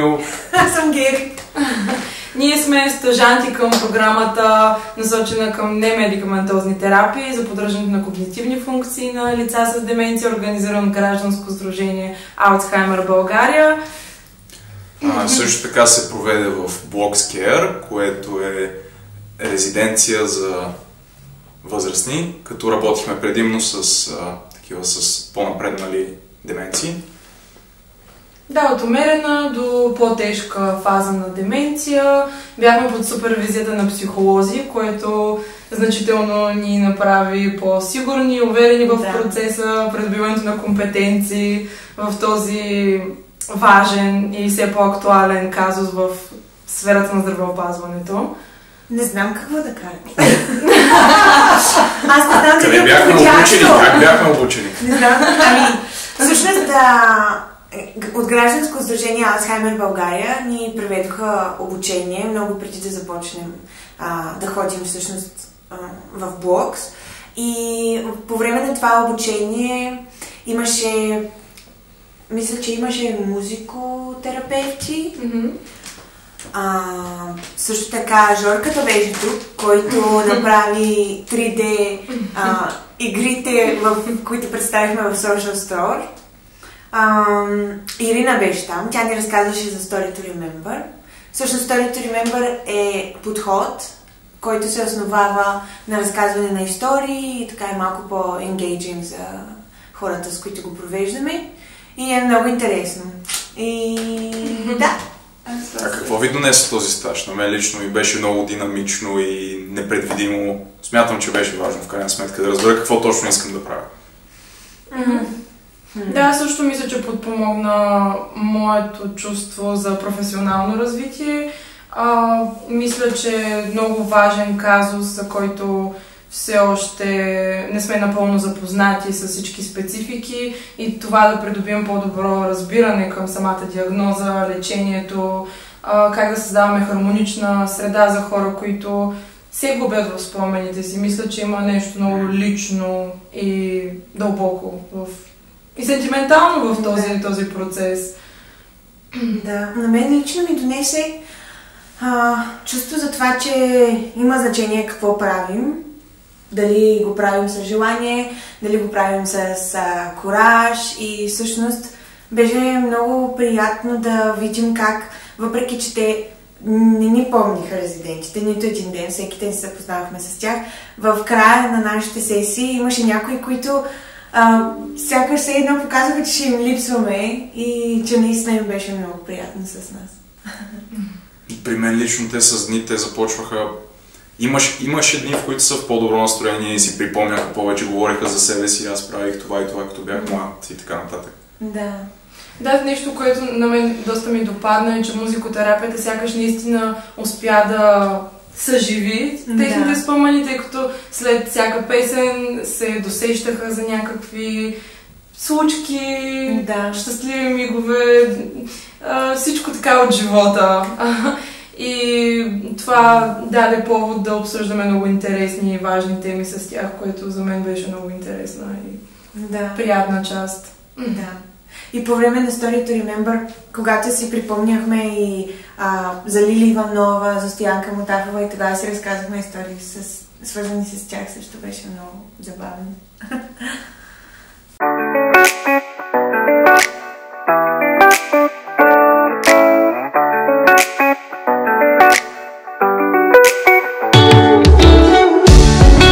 Мил. Аз съм Гери. Ние сме стъжанти към програмата, насочена към немедикаментозни терапии за поддържането на когнитивни функции на лица с деменция, организирано гражданско сдружение Алцхаймер България. Също така се проведе в Bloxcare, което е резиденция за възрастни, като работихме предимно с такива с по-напреднали деменции. Да, от умерена до по-тежка фаза на деменция. Бяхме под супервизията на психолози, което значително ни направи по-сигурни, уверени в процеса, придобиването на компетенции в този важен и все по-актуален казус в сферата на здравеопазването. Не знам какво да кажа. Аз не знам къде бяхме обучени? Как бяхме обучени? Не знам. Всъщност от гражданско сдружение Алцхаймер България ни проведоха обучение много преди да започнем да ходим всъщност в Блокс. И по време на това обучение мисля, че имаше музикотерапевти. Също така Жорката беше тук, който направи 3D игрите, които представихме в Social Store. Ирина беше там, тя ни разказваше за Story to Remember. Всъщност Story to Remember е подход, който се основава на разказване на истории и така е малко по-engaging за хората, с които го провеждаме. И е много интересно. И да. А какво ви донесе този стаж? На мен лично ми беше много динамично и непредвидимо. Смятам, че беше важно в крайна сметка да разбера какво точно искам да правя. Да, също мисля, че подпомогна моето чувство за професионално развитие. Мисля, че е много важен казус, за който все още не сме напълно запознати с всички специфики и това да придобием по-добро разбиране към самата диагноза, лечението, как да създаваме хармонична среда за хора, които се губят в спомените си. Мисля, че има нещо много лично и дълбоко и сентиментално в този процес. Да, на мен лично ми донесе чувство за това, че има значение какво правим. Дали го правим с желание, дали го правим с кураж и всъщност беше много приятно да видим как, въпреки че те не ни помниха резидентите, нито един ден, всеки ден се запознавахме с тях, в края на нашите сесии имаше някои, които сякаш все едно показваха, че ще им липсваме и че наистина им беше много приятно с нас. При мен лично те започваха. Имаше дни, в които са в по-добро настроение и си припомняха повече, говореха за себе си, аз правих това и това, като бях млад и така нататък. Да, нещо, което на мен доста ми допадна е, че музикотерапията сякаш наистина успя да съживи техните спомени, тъй като след всяка песен се досещаха за някакви случки, щастливи мигове, всичко така от живота. И това даде повод да обсъждаме много интересни и важни теми с тях, което за мен беше много интересна и приятна част. И по време на Story to Remember, когато си припомняхме и за Лили Иванова, за Стоянка Мотафова и тогава си разказахме истории свързани с тях, също беше много забавно.